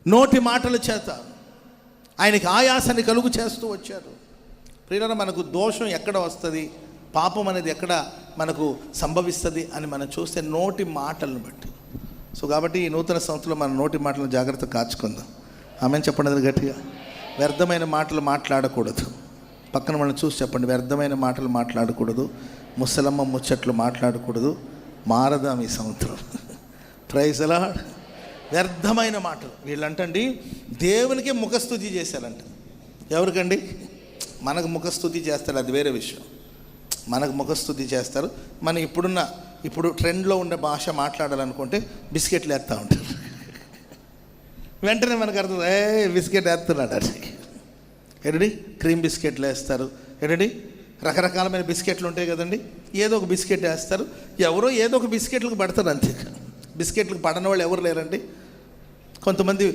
నోటి మాటల చేత ఆయనకి ఆయాసాన్ని కలుగు చేస్తూ వచ్చారు. ప్రియులారా, మనకు దోషం ఎక్కడ వస్తుంది, పాపం అనేది ఎక్కడ మనకు సంభవిస్తుంది అని మనం చూస్తే నోటి మాటలను బట్టి. సో కాబట్టి ఈ నూతన సంవత్సరంలో మన నోటి మాటలను జాగ్రత్తగా కాచుకుందాం. ఆమెను చెప్పండి గట్టిగా. వ్యర్థమైన మాటలు మాట్లాడకూడదు. పక్కన మనం చూసి చెప్పండి, వ్యర్థమైన మాటలు మాట్లాడకూడదు, ముసలమ్మ ముచ్చట్లు మాట్లాడకూడదు. మారదాం ఈ సంవత్సరం. Praise the lord. వ్యర్థమైన మాటలు వీళ్ళంటండి దేవునికి ముఖస్తుతి చేశారంట. ఎవరికండి? మనకు ముఖస్తుతి చేస్తారు, అది వేరే విషయం. మనకు ముఖస్తుతి చేస్తారు. మనం ఇప్పుడు ట్రెండ్లో ఉండే భాష మాట్లాడాలనుకుంటే బిస్కెట్లు వేస్తూ ఉంటారు. వెంటనే మనకు అర్థం, బిస్కెట్ వేస్తున్నాడు అది. ఏంటండి? క్రీమ్ బిస్కెట్లు వేస్తారు. ఏంటండి? రకరకాలమైన బిస్కెట్లు ఉంటాయి కదండి. ఏదో ఒక బిస్కెట్ వేస్తారు. ఎవరో ఏదో ఒక బిస్కెట్లకు పడతారు, అంతే. బిస్కెట్లకు పడని వాళ్ళు ఎవరు లేరండి. కొంతమంది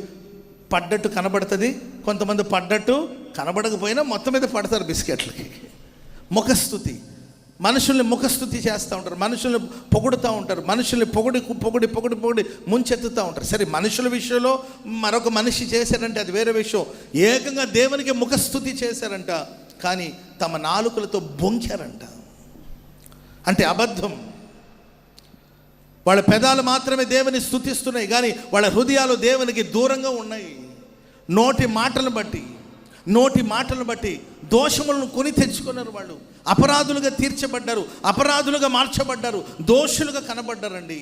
పడ్డట్టు కనబడుతుంది, కొంతమంది పడ్డట్టు కనబడకపోయినా మొత్తం మీద పడతారు బిస్కెట్లకి. ముఖస్తుతి, మనుషుల్ని ముఖస్తుతి చేస్తూ ఉంటారు, మనుషుల్ని పొగుడుతూ ఉంటారు, మనుషుల్ని పొగిడి ముంచెత్తుతూ ఉంటారు. సరే, మనుషుల విషయంలో మరొక మనిషి చేశారంటే అది వేరే విషయం. ఏకంగా దేవునికి ముఖస్తుతి చేశారంట, కానీ తమ నాలుకలతో బొంకారంట. అంటే అబద్ధం. వాళ్ళ పెదాలు మాత్రమే దేవుని స్తుతిస్తున్నాయి, కానీ వాళ్ళ హృదయాలు దేవునికి దూరంగా ఉన్నాయి. నోటి మాటలను బట్టి దోషములను కొని తెచ్చుకున్నారు. వాళ్ళు అపరాధులుగా తీర్చబడ్డారు, అపరాధులుగా మార్చబడ్డారు, దోషులుగా కనబడ్డారండి.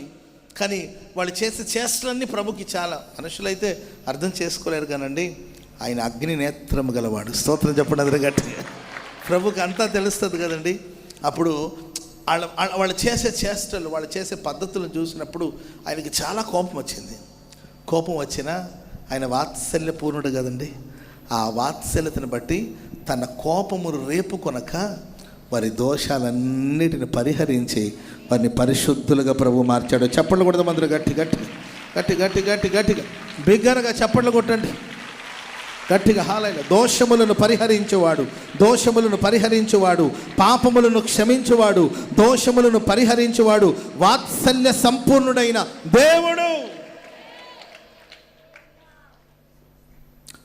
కానీ వాళ్ళు చేసే చేష్టలన్నీ ప్రభుకి చాలా, మనుషులైతే అర్థం చేసుకోలేరు కానండి, ఆయన అగ్ని నేత్రము గలవాడు. స్తోత్రం చెప్పండి అందరూ గట్టిగా. ప్రభుకి అంతా తెలుస్తుంది కదండి. అప్పుడు వాళ్ళు చేసే చేష్టలు, వాళ్ళు చేసే పద్ధతులను చూసినప్పుడు ఆయనకి చాలా కోపం వచ్చింది. కోపం వచ్చినా ఆయన వాత్సల్యపూర్ణుడు కదండి. ఆ వాత్సల్యతను బట్టి తన కోపమును రేపుకొనక వారి దోషాలన్నిటిని పరిహరించి వారిని పరిశుద్ధులుగా ప్రభు మార్చాడు. చప్పట్లు కొడదాం అందరూ గట్టిగా బిగ్గరగా చప్పట్లు కొట్టండి గట్టిగా. హాలైన దోషములను పరిహరించువాడు, పాపములను క్షమించువాడు, దోషములను పరిహరించువాడు, వాత్సల్య సంపూర్ణుడైన దేవుడు.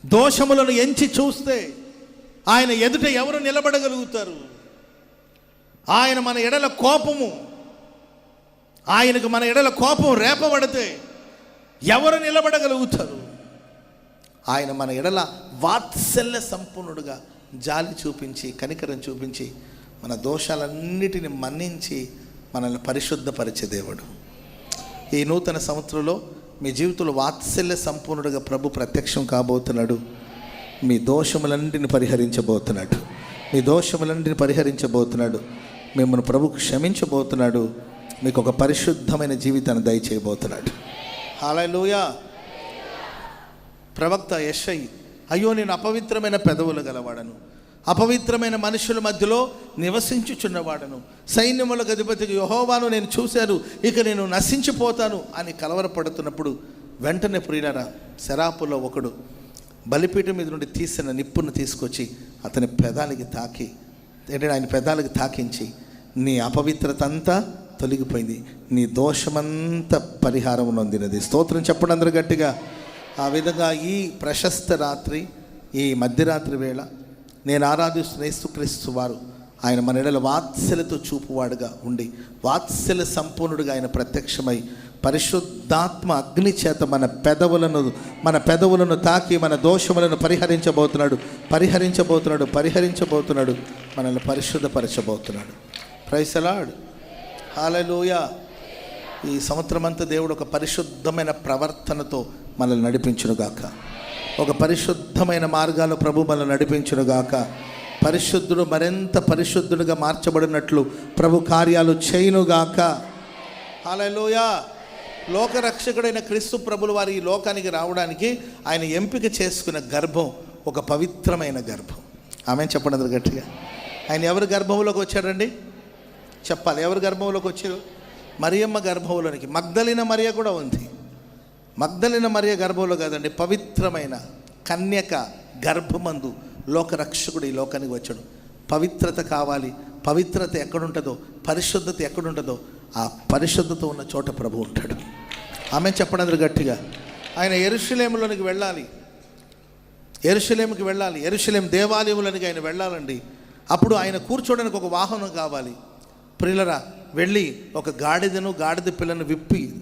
దోషములను ఎంచి చూస్తే ఆయన ఎదుట ఎవరు నిలబడగలుగుతారు? ఆయనకు మన ఎడల కోపం రేపబడితే ఎవరు నిలబడగలుగుతారు? ఆయన మన ఎడల వాత్సల్య సంపూర్ణుడుగా జాలి చూపించి, కనికరం చూపించి, మన దోషాలన్నిటిని మన్నించి మనల్ని పరిశుద్ధపరిచే దేవుడు. ఈ నూతన సంవత్సరంలో మీ జీవితంలో వాత్సల్య సంపూర్ణుడుగా ప్రభు ప్రత్యక్షం కాబోతున్నాడు. మీ దోషములన్నింటిని పరిహరించబోతున్నాడు. మిమ్మల్ని ప్రభు క్షమించబోతున్నాడు. మీకు ఒక పరిశుద్ధమైన జీవితాన్ని దయచేయబోతున్నాడు. హల్లెలూయా. ప్రవక్త యెషయి, అయ్యో నేను అపవిత్రమైన పెదవులు గలవాడను, అపవిత్రమైన మనుషుల మధ్యలో నివసించుచున్నవాడను, సైన్యములకు అధిపతి యెహోవాను నేను చూశాను, ఇక నేను నశించిపోతాను అని కలవరపడుతున్నప్పుడు వెంటనే ప్రియులారా, శరాపులో ఒకడు బలిపీఠం మీద నుండి తీసిన నిప్పును తీసుకొచ్చి అతని పెదాలకి ఆయన పెదాలకి తాకించి, నీ అపవిత్రత అంతా తొలగిపోయింది, నీ దోషమంతా పరిహారం నొందినది. స్తోత్రం చెప్పండి అందరూ గట్టిగా. ఆ విధంగా ఈ ప్రశస్త రాత్రి, ఈ మధ్యరాత్రి వేళ నేను ఆరాధిస్తున్న యేసుక్రీస్తు వారు ఆయన మన ఎడల వాత్సల్యతో చూపువాడుగా ఉండి, వాత్సల్య సంపూర్ణుడిగా ఆయన ప్రత్యక్షమై పరిశుద్ధాత్మ అగ్ని చేత మన పెదవులను తాకి మన దోషములను పరిహరించబోతున్నాడు. మనల్ని పరిశుద్ధపరచబోతున్నాడు. Praise the lord. హల్లెలూయా. ఈ సంవత్సరం అంతా దేవుడు ఒక పరిశుద్ధమైన ప్రవర్తనతో మనల్ని నడిపించునుగాక. ఒక పరిశుద్ధమైన మార్గాల్లో ప్రభు మనల్ని నడిపించునుగాక. పరిశుద్ధుడు మరింత పరిశుద్ధుడుగా మార్చబడినట్లు ప్రభు కార్యాలు చేయునుగాక. హల్లెలూయా. లోకరక్షకుడైన క్రీస్తు ప్రభులు వారి ఈ లోకానికి రావడానికి ఆయన ఎంపిక చేసుకున్న గర్భం ఒక పవిత్రమైన గర్భం. ఆమెను చెప్పండి అందరూ గట్టిగా. ఆయన ఎవరి గర్భంలోకి వచ్చాడండి? చెప్పాలి. ఎవరి గర్భంలోకి వచ్చారు? మరియమ్మ గర్భంలోనికి. మగ్దలిన మరియ కూడా ఉంది. మగ్దలిన మరియ గర్భంలో కాదండి, పవిత్రమైన కన్యక గర్భమందు లోకరక్షకుడు ఈ లోకానికి వచ్చాడు. పవిత్రత కావాలి. పవిత్రత ఎక్కడుంటుందో, పరిశుద్ధత ఎక్కడుంటుందో ఆ పరిశుద్ధత ఉన్న చోట ప్రభు ఉంటాడు. ఆమె చెప్పండి అందరూ గట్టిగా. ఆయన యెరూషలేములోనికి వెళ్ళాలి. యెరూషలేముకి వెళ్ళాలి. యెరూషలేం దేవాలయంలోనికి ఆయన వెళ్ళాలండి. అప్పుడు ఆయన కూర్చోడానికి ఒక వాహనం కావాలి. ప్రియులరా, వెళ్ళి ఒక గాడిద పిల్లను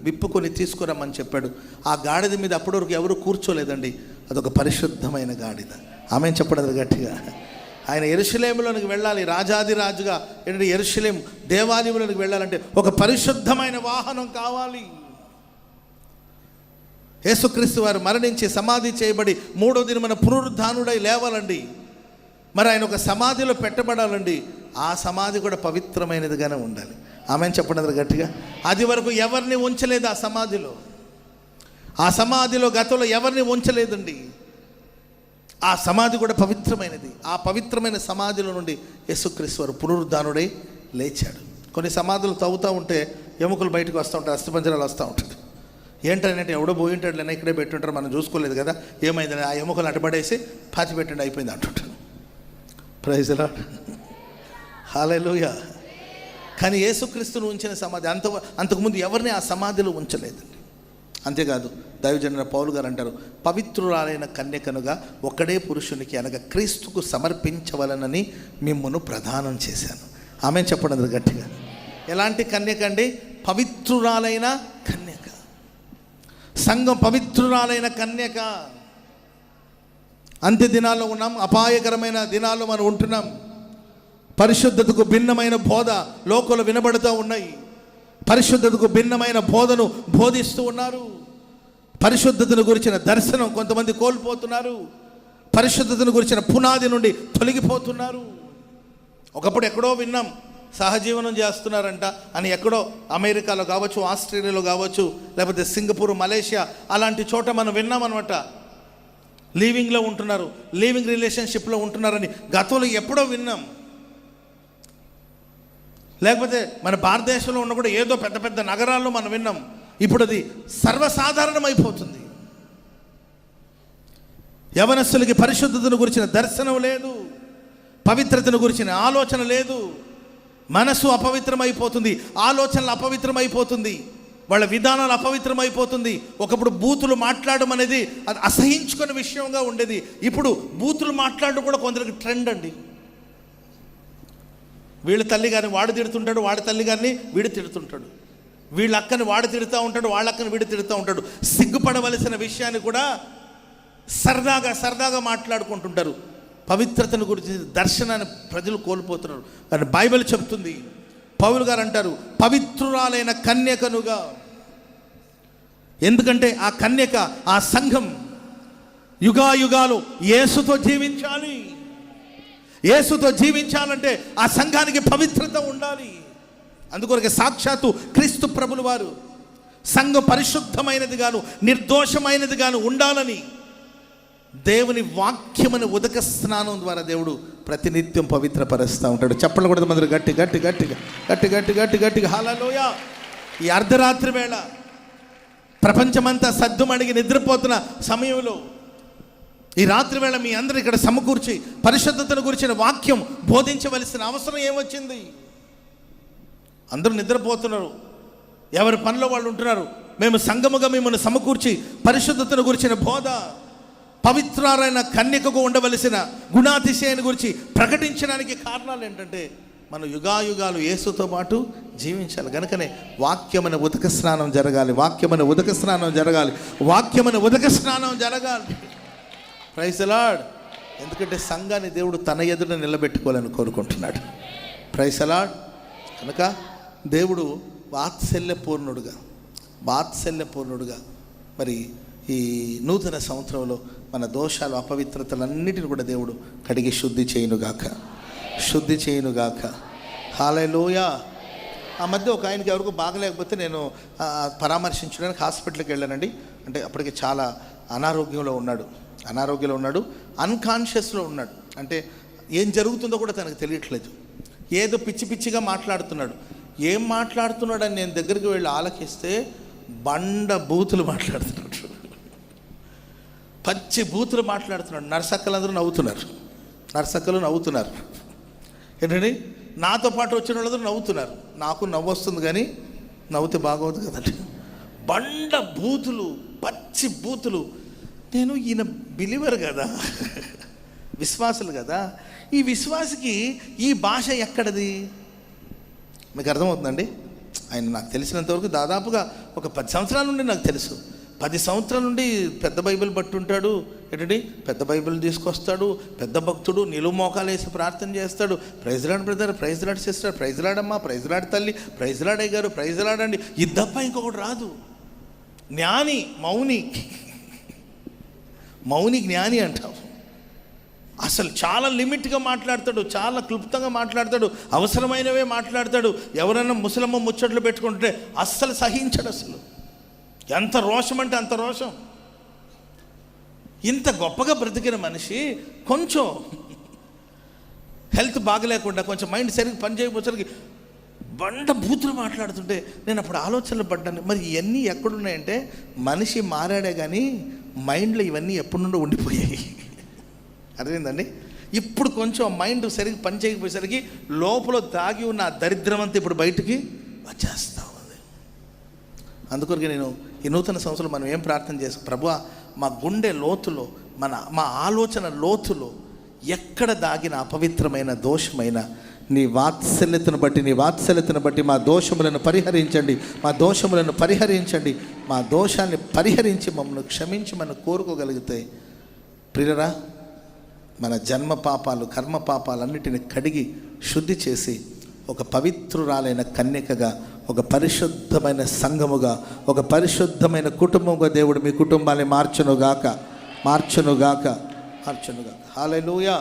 విప్పుకొని తీసుకురమ్మని చెప్పాడు. ఆ గాడిద మీద అప్పటి వరకు ఎవరు కూర్చోలేదండి. అదొక పరిశుద్ధమైన గాడిద. ఆమె చెప్పడం గట్టిగా. ఆయన యెరూషలేములోనికి వెళ్ళాలి. రాజాది రాజుగా ఏంటంటే యెరూషలేం దేవాలయంలోనికి వెళ్ళాలంటే ఒక పరిశుద్ధమైన వాహనం కావాలి. యేసుక్రీస్తు వారు మరణించి సమాధి చేయబడి 3వ దినమున పునరుద్ధానుడై లేవాలండి. మరి ఆయన ఒక సమాధిలో పెట్టబడాలండి. ఆ సమాధి కూడా పవిత్రమైనదిగానే ఉండాలి. ఆమె చెప్పండి గట్టిగా. అది వరకు ఎవరిని ఉంచలేదు ఆ సమాధిలో. ఆ సమాధిలో గతంలో ఎవరిని ఉంచలేదండి. ఆ సమాధి కూడా పవిత్రమైనది. ఆ పవిత్రమైన సమాధిలో నుండి యేసుక్రీస్తు వారు పునరుద్ధానుడై లేచాడు. కొన్ని సమాధులు తవ్వుతూ ఉంటే ఎముకలు బయటకు వస్తూ ఉంటాయి, అస్థిపంజరాలు వస్తూ ఉంటుంది. ఏంటంటే ఎవడో పోయి ఉంటాడు లేనా, ఇక్కడే పెట్టుంటారు, మనం చూసుకోలేదు కదా, ఏమైందని ఆ ఎముకలు అడ్డుపడేసి పాతి పెట్టండి అయిపోయింది అంటుంటారు. ప్రైజ్ ది లార్డ్, హల్లెలూయా. కానీ యేసుక్రీస్తును ఉంచిన సమాధి అంతకుముందు ఎవరిని ఆ సమాధిలో ఉంచలేదండి. అంతేకాదు, దైవజనుల పౌలు గారు అంటారు, పవిత్రురాలైన కన్యకనుగా ఒక్కడే పురుషునికి అనగా క్రీస్తుకు సమర్పించవలనని మిమ్మును ప్రదానం చేశాను. ఆమె చెప్పడం గట్టిగా. ఎలాంటి కన్యక అండి? పవిత్రురాలైన కన్యక. సంఘం పవిత్రురాలైన కన్యక. అంత్య దినాల్లో ఉన్నాం, అపాయకరమైన దినాల్లో మనం ఉంటున్నాం. పరిశుద్ధతకు భిన్నమైన బోధ లోకంలో వినబడుతూ ఉన్నాయి. పరిశుద్ధతకు భిన్నమైన బోధను బోధిస్తూ ఉన్నారు. పరిశుద్ధతను గురించిన దర్శనం కొంతమంది కోల్పోతున్నారు. పరిశుద్ధతను గురించిన పునాది నుండి తొలగిపోతున్నారు. ఒకప్పుడు ఎక్కడో విన్నాం, సహజీవనం చేస్తున్నారంట అని. ఎక్కడో అమెరికాలో కావచ్చు, ఆస్ట్రేలియాలో కావచ్చు, లేకపోతే సింగపూర్, మలేషియా అలాంటి చోట మనం విన్నామన్నమాట. లివింగ్లో ఉంటున్నారు, లివింగ్ రిలేషన్షిప్లో ఉంటున్నారని గతంలో ఎప్పుడో విన్నాం. లేకపోతే మన భారతదేశంలో ఉన్న కూడా ఏదో పెద్ద పెద్ద నగరాల్లో మనం విన్నాం. ఇప్పుడు అది సర్వసాధారణమైపోతుంది. యవనస్తులకి పరిశుద్ధతను గురించిన దర్శనం లేదు, పవిత్రతను గురించిన ఆలోచన లేదు. మనసు అపవిత్రమైపోతుంది, ఆలోచనలు అపవిత్రమైపోతుంది, వాళ్ళ విధానాలు అపవిత్రమైపోతుంది. ఒకప్పుడు బూతులు మాట్లాడడం అనేది అది అసహించుకునే విషయంగా ఉండేది. ఇప్పుడు బూతులు మాట్లాడడం కూడా కొందరికి ట్రెండ్ అండి. వీళ్ళ తల్లి గారిని వాడు తిడుతుంటాడు, వాడి తల్లి గారిని వీడు తిడుతుంటాడు, వీళ్ళ అక్కని వాడు తిడుతూ ఉంటాడు, వాళ్ళ అక్కని వీడు తిడుతూ ఉంటాడు. సిగ్గుపడవలసిన విషయాన్ని కూడా సరదాగా మాట్లాడుకుంటుంటారు. పవిత్రతను గురించి దర్శనాన్ని ప్రజలు కోల్పోతున్నారు. కానీ బైబిల్ చెప్తుంది, పౌలు గారు అంటారు, పవిత్రురాలైన కన్యకనుగా. ఎందుకంటే ఆ కన్యక, ఆ సంఘం యుగాయుగాలు యేసుతో జీవించాలి. యేసుతో జీవించాలంటే ఆ సంఘానికి పవిత్రత ఉండాలి. అందుకొరకు సాక్షాత్తు క్రీస్తు ప్రభులు వారు సంఘం పరిశుద్ధమైనది గాను నిర్దోషమైనది గాను ఉండాలని దేవుని వాక్యమని ఉదక స్నానం ద్వారా దేవుడు ప్రతినిత్యం పవిత్రపరుస్తూ ఉంటాడు. చెప్పలు కూడా మంది గట్టిగా హల్లెలూయా. ఈ అర్ధరాత్రి వేళ ప్రపంచమంతా సద్దుమణిగి నిద్రపోతున్న సమయంలో ఈ రాత్రి వేళ మీ అందరూ ఇక్కడ సమకూర్చి పరిశుద్ధతను గురించిన వాక్యం బోధించవలసిన అవసరం ఏమొచ్చింది? అందరూ నిద్రపోతున్నారు, ఎవరి పనిలో వాళ్ళు ఉంటున్నారు. మేము సంఘముగా మిమ్మల్ని సమకూర్చి పరిశుద్ధతను గురించిన బోధ, పవిత్రాలైన కన్యకకు ఉండవలసిన గుణాతిశయాన్ని గురించి ప్రకటించడానికి కారణాలు ఏంటంటే మనం యుగాయుగాలు యేసుతో పాటు జీవించాలి. కనుకనే వాక్యమైన ఉదక స్నానం జరగాలి, వాక్యమైన ఉదక స్నానం జరగాలి, వాక్యమైన ఉదక స్నానం జరగాలి. Praise the lord. ఎందుకంటే సంఘాన్ని దేవుడు తన ఎదుట నిలబెట్టుకోవాలని కోరుకుంటున్నాడు. Praise the lord. కనుక దేవుడు వాత్సల్యపూర్ణుడుగా మరి ఈ నూతన సంవత్సరంలో మన దోషాలు, అపవిత్రతలన్నిటిని కూడా దేవుడు కడిగి శుద్ధి చేయునుగాక. హల్లెలూయా. ఆ మధ్య ఒక ఆయనకి ఎవరికో బాగలేకపోతే నేను పరామర్శించడానికి హాస్పిటల్కి వెళ్ళానండి. అంటే అప్పటికి చాలా అనారోగ్యంలో ఉన్నాడు, అన్కాన్షియస్లో ఉన్నాడు. అంటే ఏం జరుగుతుందో కూడా తనకు తెలియట్లేదు. ఏదో పిచ్చిగా మాట్లాడుతున్నాడు. ఏం మాట్లాడుతున్నాడని నేను దగ్గరికి వెళ్ళి ఆలకిస్తే బండ బూతులు మాట్లాడుతున్నాడు, పచ్చి బూతులు మాట్లాడుతున్నాడు. నర్సక్కలందరూ నవ్వుతున్నారు. ఏంటండి, నాతో పాటు వచ్చిన వాళ్ళందరూ నవ్వుతున్నారు. నాకు నవ్వు వస్తుంది కానీ నవ్వుతే బాగోదు కదండి. బండ బూతులు, పచ్చి బూతులు. నేను ఈయన బిలీవర్ కదా, విశ్వాసులు కదా, ఈ విశ్వాసికి ఈ భాష ఎక్కడది? మీకు అర్థమవుతుందండి? ఆయన నాకు తెలిసినంతవరకు దాదాపుగా ఒక 10 సంవత్సరాల నుండి నాకు తెలుసు. 10 సంవత్సరాల నుండి పెద్ద బైబిల్ పట్టుంటాడు. ఏంటండి, పెద్ద బైబిల్ తీసుకొస్తాడు, పెద్ద భక్తుడు, నిలువు మోకాలు వేసి ప్రార్థన చేస్తాడు. Praise lord brother, praise lord sister, praise లాడమ్మా, ప్రైజ్ లాడ్ తల్లి, ప్రైజ్ లాడ్ అయ్యారు, ప్రైజ్ లాడండి. ఇది తప్ప ఇంకొకటి రాదు. జ్ఞాని, మౌని జ్ఞాని అంటాం. అసలు చాలా లిమిట్గా మాట్లాడతాడు, చాలా క్లుప్తంగా మాట్లాడతాడు, అవసరమైనవే మాట్లాడతాడు. ఎవరైనా ముసలమ్మ ముచ్చట్లు పెట్టుకుంటే అస్సలు సహించడు. అసలు ఎంత రోషం అంటే అంత రోషం. ఇంత గొప్పగా బ్రతికిన మనిషి కొంచెం హెల్త్ బాగలేకుండా, కొంచెం మైండ్ సరిగ్గా పనిచేయకపోసరికి బండ బూతులు మాట్లాడుతుంటే నేను అప్పుడు ఆలోచనలు పడ్డాను. మరి ఇవన్నీ ఎక్కడున్నాయంటే మనిషి మారాడే కానీ మైండ్లో ఇవన్నీ ఎప్పటి నుండో ఉండిపోయాయి. అర్థమైందండి? ఇప్పుడు కొంచెం మైండ్ సరిగ్గా పని చేయకపోయేసరికి లోపల దాగి ఉన్న ఆ దరిద్రం అంతా ఇప్పుడు బయటికి వచ్చేస్తా ఉంది. అందుకొరకు నేను ఈ నూతన సంవత్సరం మనం ఏం ప్రార్థన చేస్తాం? ప్రభువా, మా గుండె లోతులో, మా ఆలోచన లోతులో ఎక్కడ దాగిన అపవిత్రమైన దోషమైన నీ వాత్సల్యతను బట్టి మా దోషములను పరిహరించండి, మా దోషాన్ని పరిహరించి మమ్మల్ని క్షమించి మనం కోరుకోగలిగితే, ప్రియరా, మన జన్మ పాపాలు, కర్మ పాపాలన్నిటిని కడిగి శుద్ధి చేసి ఒక పవిత్రురాలైన కన్యకగా, ఒక పరిశుద్ధమైన సంఘముగా, ఒక పరిశుద్ధమైన కుటుంబముగా దేవుడు మీ కుటుంబాన్ని మార్చునుగాక. హల్లెలూయా.